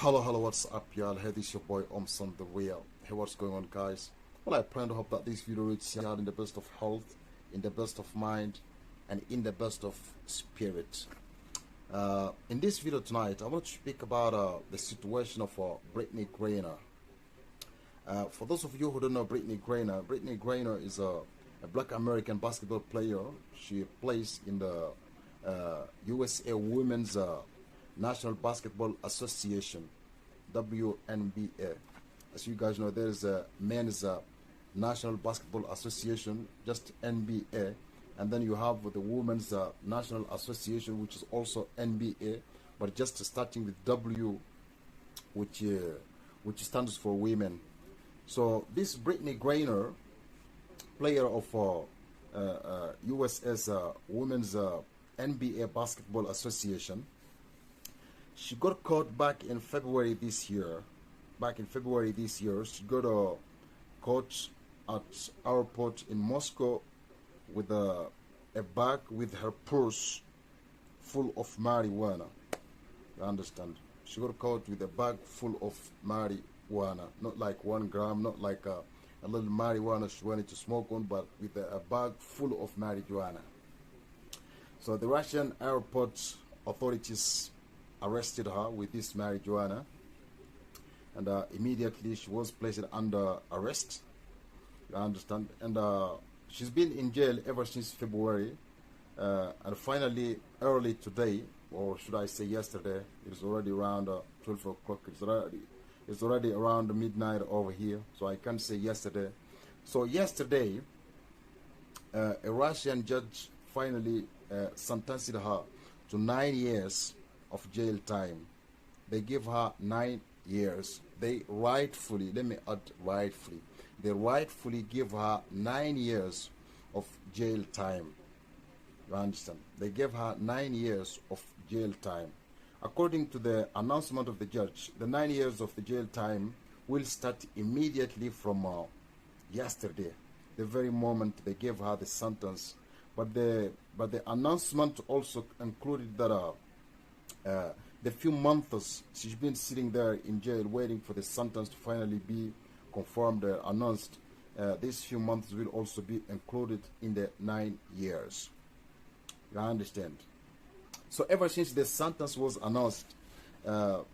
Hello, what's up, y'all? Hey, this is your boy Omson the Real. Hey, what's going on, guys? Well, I plan to hope that this video reaches you out in the best of health, in the best of mind, and in the best of spirit. In this video tonight, I want to speak about the situation of Brittney Griner. For those of you who don't know Brittney Griner is a black American basketball player. She plays in the USA Women's National Basketball Association, WNBA. As you guys know, there's a men's National Basketball Association, just NBA, and then you have the Women's National Association, which is also NBA, but just starting with W, which stands for women. So this Brittney Griner, player of US's Women's NBA Basketball Association, she got caught back in February this year. She got caught at airport in Moscow with a bag with her purse full of marijuana. You understand? She got caught with a bag full of marijuana, not like 1 gram, not like a little marijuana she wanted to smoke on, but with a bag full of marijuana. So the Russian airport authorities arrested her with this marijuana, and immediately she was placed under arrest. You understand? And she's been in jail ever since February, and finally early today, or should I say yesterday, it's already around 12 o'clock. It's already around midnight over here, so I can't say yesterday. So yesterday, a Russian judge finally sentenced her to 9 years of jail time. They give her 9 years. They rightfully, let me add rightfully, they rightfully give her 9 years of jail time. You understand? They gave her 9 years of jail time. According to the announcement of the judge, the 9 years of the jail time will start immediately from yesterday, the very moment they gave her the sentence. But the announcement also included that the few months she's been sitting there in jail waiting for the sentence to finally be confirmed, announced, these few months will also be included in the 9 years. You understand? So ever since the sentence was announced, the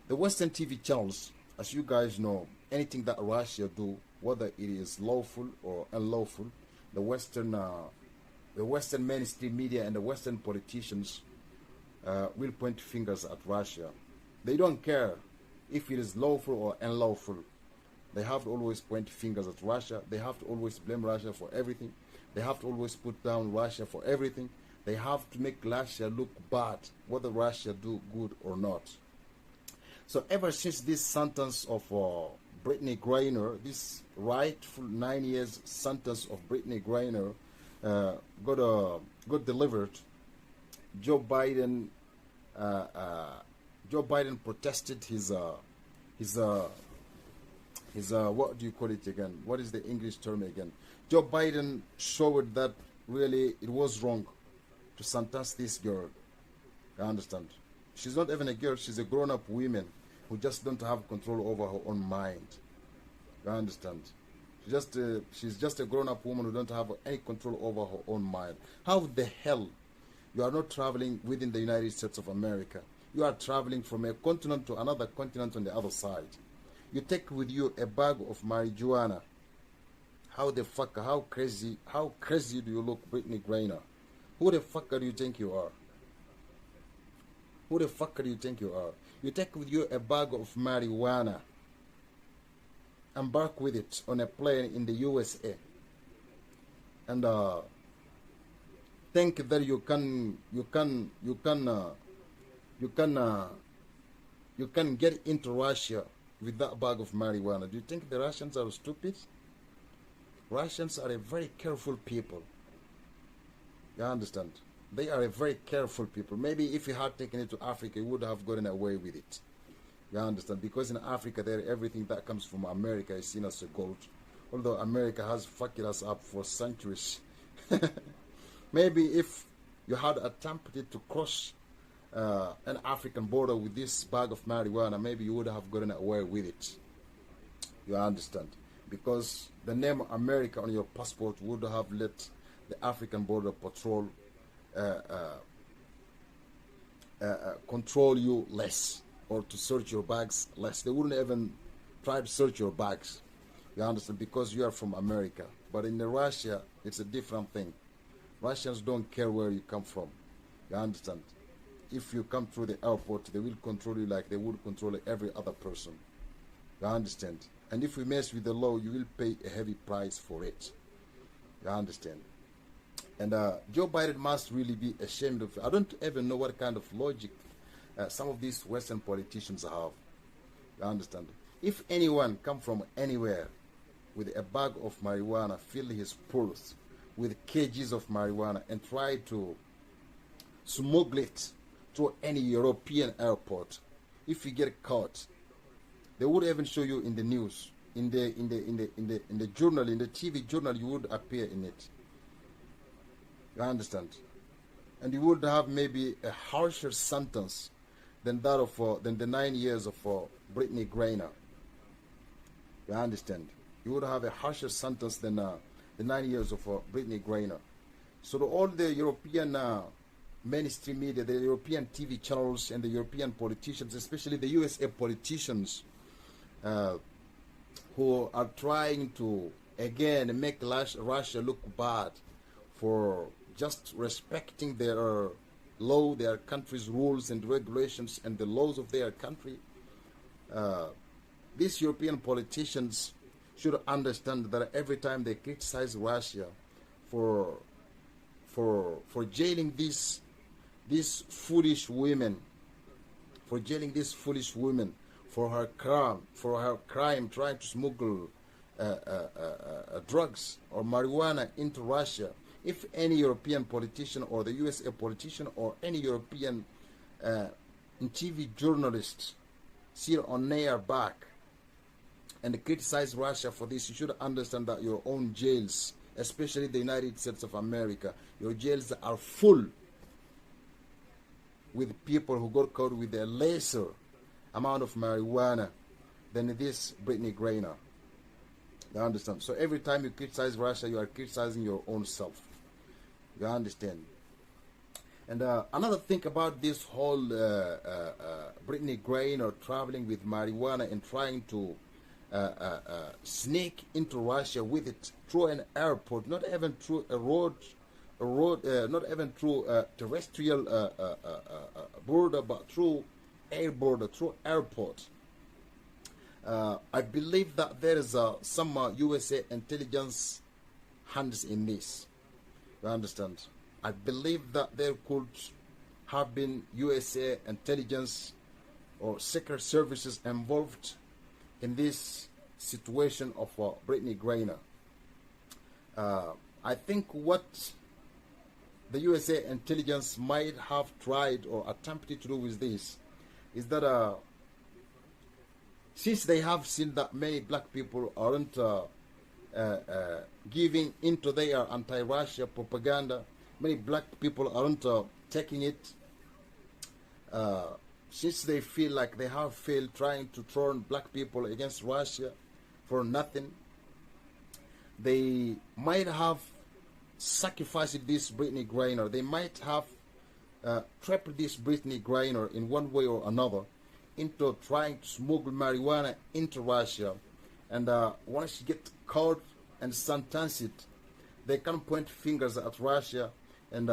Western TV channels, as you guys know, anything that Russia do, whether it is lawful or unlawful, the Western mainstream media and the Western politicians will point fingers at Russia. They don't care if it is lawful or unlawful. They have to always point fingers at Russia. They have to always blame Russia for everything. They have to always put down Russia for everything. They have to make Russia look bad, whether Russia do good or not. So ever since this sentence of Brittney Griner, this rightful 9 years sentence of Brittney Griner got delivered, Joe Biden protested his what do you call it again? What is the English term again? Joe Biden showed that really it was wrong to sentence this girl. You understand? She's not even a girl. She's a grown-up woman who just don't have control over her own mind. You understand? She's just a grown-up woman who don't have any control over her own mind. How the hell you are not traveling within the United States of America? You are traveling from a continent to another continent on the other side. You take with you a bag of marijuana. How crazy do you look, Brittney Griner? Who the fuck do you think you are? Who the fuck do you think you are? You take with you a bag of marijuana, embark with it on a plane in the USA, and think that you can get into Russia with that bag of marijuana. Do you think the Russians are stupid? Russians are a very careful people. You understand? They are a very careful people. Maybe if you had taken it to Africa, you would have gotten away with it. You understand? Because in Africa, there everything that comes from America is seen as a gold. Although America has fucked us up for centuries. Maybe if you had attempted to cross an African border with this bag of marijuana, maybe you would have gotten away with it. You understand? Because the name America on your passport would have let the African border patrol control you less, or to search your bags less. They wouldn't even try to search your bags. You understand? Because you are from America. But in Russia, it's a different thing. Russians don't care where you come from. You understand? If you come through the airport, they will control you like they would control every other person. You understand? And if we mess with the law, you will pay a heavy price for it. You understand? And Joe Biden must really be ashamed of it. I don't even know what kind of logic some of these Western politicians have. You understand? If anyone come from anywhere with a bag of marijuana, fill his purse with kgs of marijuana, and try to smuggle it to any European airport, if you get caught, they would even show you in the news, in the journal, in the TV journal, you would appear in it. You understand? And you would have maybe a harsher sentence than that of than the 9 years of Brittney Griner. You understand? You would have a harsher sentence than the 9 years of Brittney Griner. So all the European mainstream media, the European TV channels, and the European politicians, especially the USA politicians, who are trying to again make Russia look bad for just respecting their law, their country's rules and regulations, and the laws of their country. These European politicians should understand that every time they criticize Russia for jailing these foolish women, for her crime trying to smuggle drugs or marijuana into Russia. If any European politician, or the USA politician, or any European TV journalist sit on their back and criticize Russia for this, you should understand that your own jails, especially the United States of America, your jails are full with people who got caught with a lesser amount of marijuana than this Brittney Griner. You understand? So every time you criticize Russia, you are criticizing your own self. You understand? And another thing about this whole Brittney Griner traveling with marijuana and trying to sneak into Russia with it through an airport, not even through a road, not even through a terrestrial border, but through air border, through airport. I believe that there is some USA intelligence hands in this. You understand? I believe that there could have been USA intelligence or secret services involved in this situation of Brittney Griner. I think what the USA intelligence might have tried or attempted to do with this is that since they have seen that many black people aren't giving into their anti-Russia propaganda, many black people aren't taking it, since they feel like they have failed trying to turn black people against Russia for nothing, they might have sacrificed this Brittney Griner. They might have trapped this Brittney Griner in one way or another into trying to smuggle marijuana into Russia. And once she gets caught and sentenced, they can point fingers at Russia, and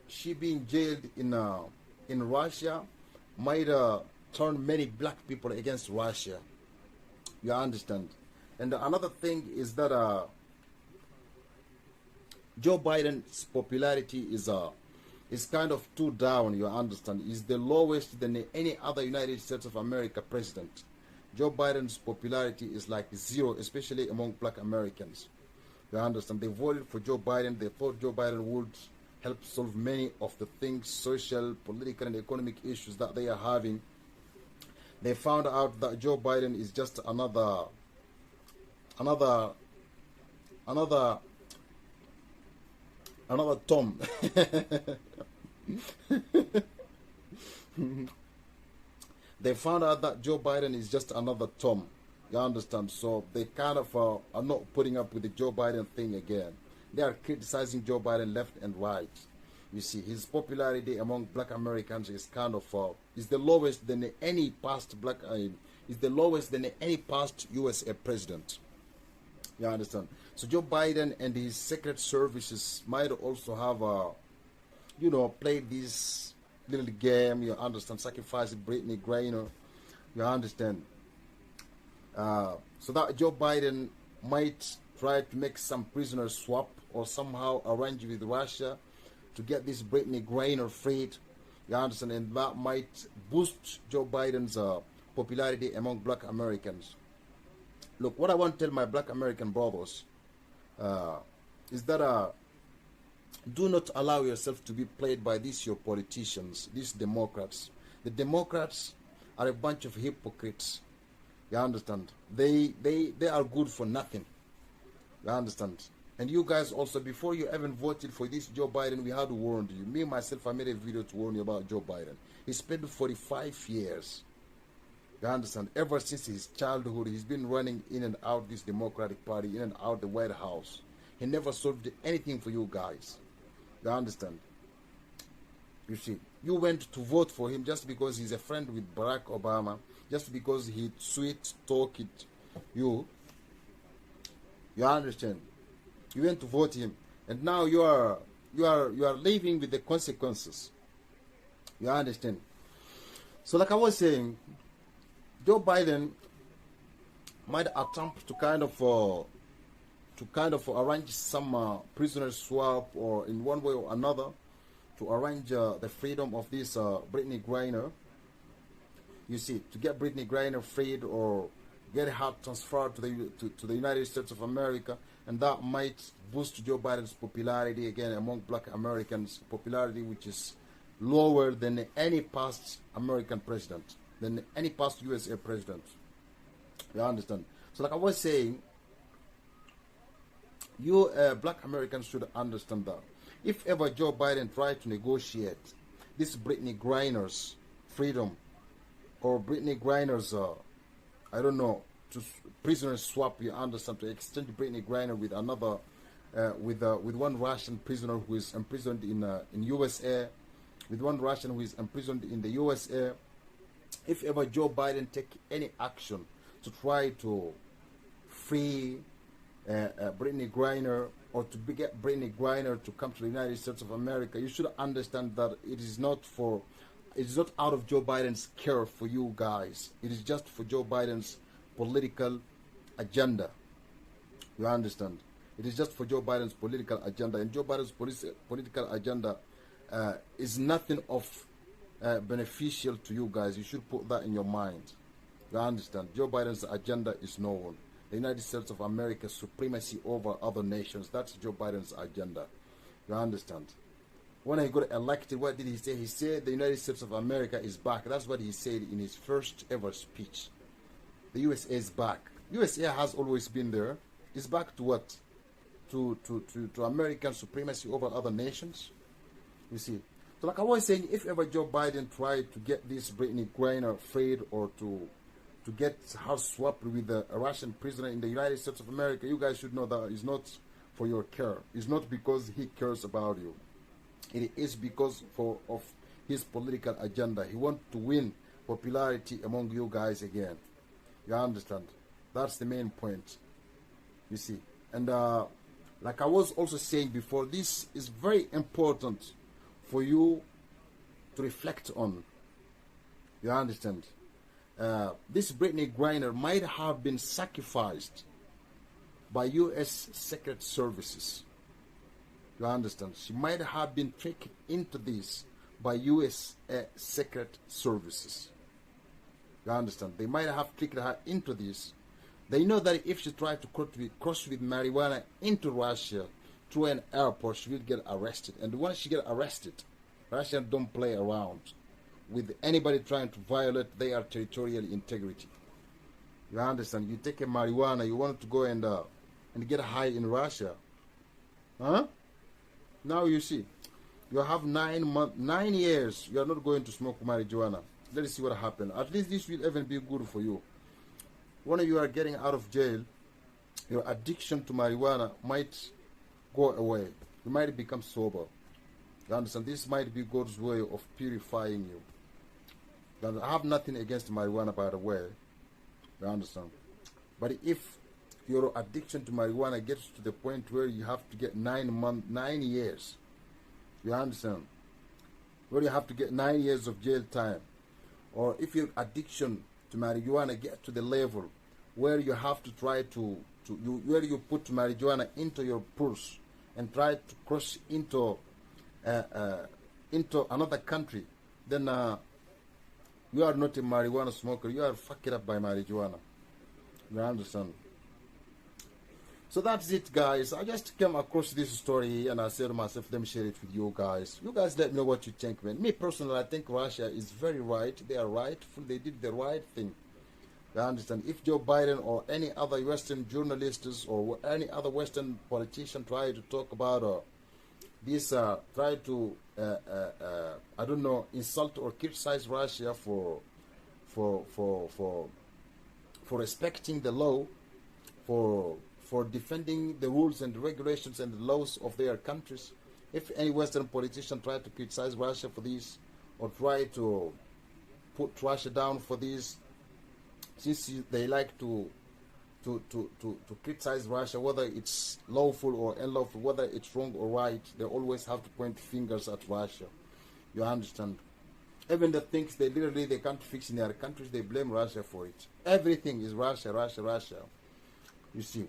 she being jailed in Russia might turn many black people against Russia. You understand? And another thing is that Joe Biden's popularity is kind of too down. You understand? Is the lowest than any other United States of America president. Joe Biden's popularity is like zero, especially among black Americans. You understand? They voted for Joe Biden. They thought Joe Biden would help solve many of the things, social, political, and economic issues that they are having. They found out that Joe Biden is just another Tom. They found out that Joe Biden is just another Tom. You understand? So they kind of are not putting up with the Joe Biden thing again. They are criticizing Joe Biden left and right. You see, his popularity among black Americans is kind of is the lowest than any past is the lowest than any past USA president. You understand? So Joe Biden and his secret services might also have you know, played this little game. You understand? Sacrificing Brittney Griner. You understand? So that Joe Biden might try to make some prisoner swap or somehow arrange with Russia to get this Brittney Griner freed. You understand? And that might boost Joe Biden's popularity among black Americans. Look, what I want to tell my black American brothers is that do not allow yourself to be played by these your politicians, these Democrats. The Democrats are a bunch of hypocrites. You understand? They are good for nothing. You understand? And you guys also, before you even voted for this Joe Biden, we had warned you. Me, myself, I made a video to warn you about Joe Biden. He spent 45 years. You understand? Ever since his childhood, he's been running in and out this Democratic Party, in and out the White House. He never solved anything for you guys. You understand? You see, you went to vote for him just because he's a friend with Barack Obama, just because he sweet talked you. You understand? You went to vote him, and now you are living with the consequences. You understand? So, like I was saying, Joe Biden might attempt to kind of arrange some prisoner swap, or in one way or another, to arrange the freedom of this Brittney Griner. You see, to get Brittney Griner freed or get her transferred to the United States of America, and that might boost Joe Biden's popularity again among black Americans, popularity which is lower than any past American president, than any past USA president. You understand? So like I was saying, you black Americans should understand that if ever Joe Biden tried to negotiate this Brittney Griner's freedom, or Brittney Griner's I don't know, to prisoner swap, you understand, to exchange Brittney Griner with another, with one Russian prisoner who is imprisoned in USA, with one Russian who is imprisoned in the USA. If ever Joe Biden take any action to try to free Brittney Griner, or to get Brittney Griner to come to the United States of America, you should understand that it is not out of Joe Biden's care for you guys. It is just for Joe Biden's political agenda. You understand? It is just for Joe Biden's political agenda. And Joe Biden's political agenda is nothing of beneficial to you guys. You should put that in your mind. You understand? Joe Biden's agenda is known. The United States of America's supremacy over other nations. That's Joe Biden's agenda. You understand? When he got elected, what did he say? He said the United States of America is back. That's what he said in his first ever speech. The USA is back. USA has always been there. It's back to what? To American supremacy over other nations. You see. So like I was saying, if ever Joe Biden tried to get this Brittney Griner freed, or to get her swapped with a Russian prisoner in the United States of America, you guys should know that it's not for your care. It's not because he cares about you. It is because of his political agenda. He wants to win popularity among you guys again. You understand? That's the main point. You see. And like I was also saying before, this is very important for you to reflect on. You understand? This Brittney Griner might have been sacrificed by U.S. Secret Services. You understand? She might have been tricked into this by U.S. Secret Services. You understand? They might have tricked her into this. They know that if she tried to cross with marijuana into Russia through an airport, she will get arrested. And once she gets arrested, Russians don't play around with anybody trying to violate their territorial integrity. You understand? You take a marijuana, you want to go and get high in Russia. Huh? Now you see. You have 9 years. You are not going to smoke marijuana. Let's see what happens. At least this will even be good for you. When you are getting out of jail, your addiction to marijuana might go away. You might become sober. You understand? This might be God's way of purifying you. I have nothing against marijuana, by the way. You understand? But if your addiction to marijuana gets to the point where you have to get 9 years, you understand? Where you have to get 9 years of jail time, or if your addiction to marijuana gets to the level where you have to try where you put marijuana into your purse and try to cross into another country, then you are not a marijuana smoker. You are fucked up by marijuana. You understand? So that's it, guys. I just came across this story and I said to myself, let me share it with you guys. You guys let me know what you think, man. Me personally, I think Russia is very right. They are rightful. They did the right thing. You understand? If Joe Biden or any other Western journalists or any other Western politician try to talk about this, try to, I don't know, insult or criticize Russia for respecting the law, for defending the rules and the regulations and the laws of their countries. If any Western politician try to criticize Russia for this, or try to put Russia down for this, since they like to criticize Russia, whether it's lawful or unlawful, whether it's wrong or right, they always have to point fingers at Russia. You understand? Even the things they can't fix in their countries, they blame Russia for it. Everything is Russia, Russia, Russia. You see.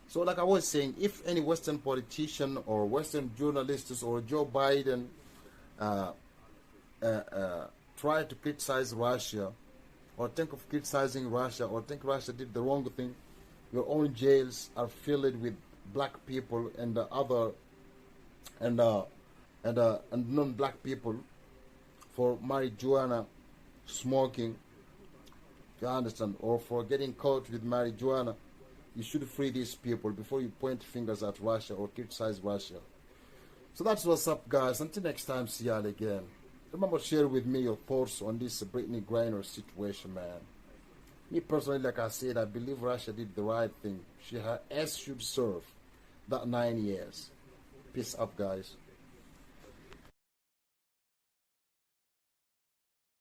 So like I was saying, if any Western politician or Western journalists or Joe Biden try to criticize Russia, or think of criticizing Russia, or think Russia did the wrong thing, your own jails are filled with black people and other and non-black people for marijuana smoking. You understand? Or for getting caught with marijuana. You should free these people before you point fingers at Russia or criticize Russia. So that's what's up, guys. Until next time, see y'all again. Remember, share with me your thoughts on this Brittney Griner situation, man. Me personally, like I said, I believe Russia did the right thing. She should serve that 9 years. Peace up, guys.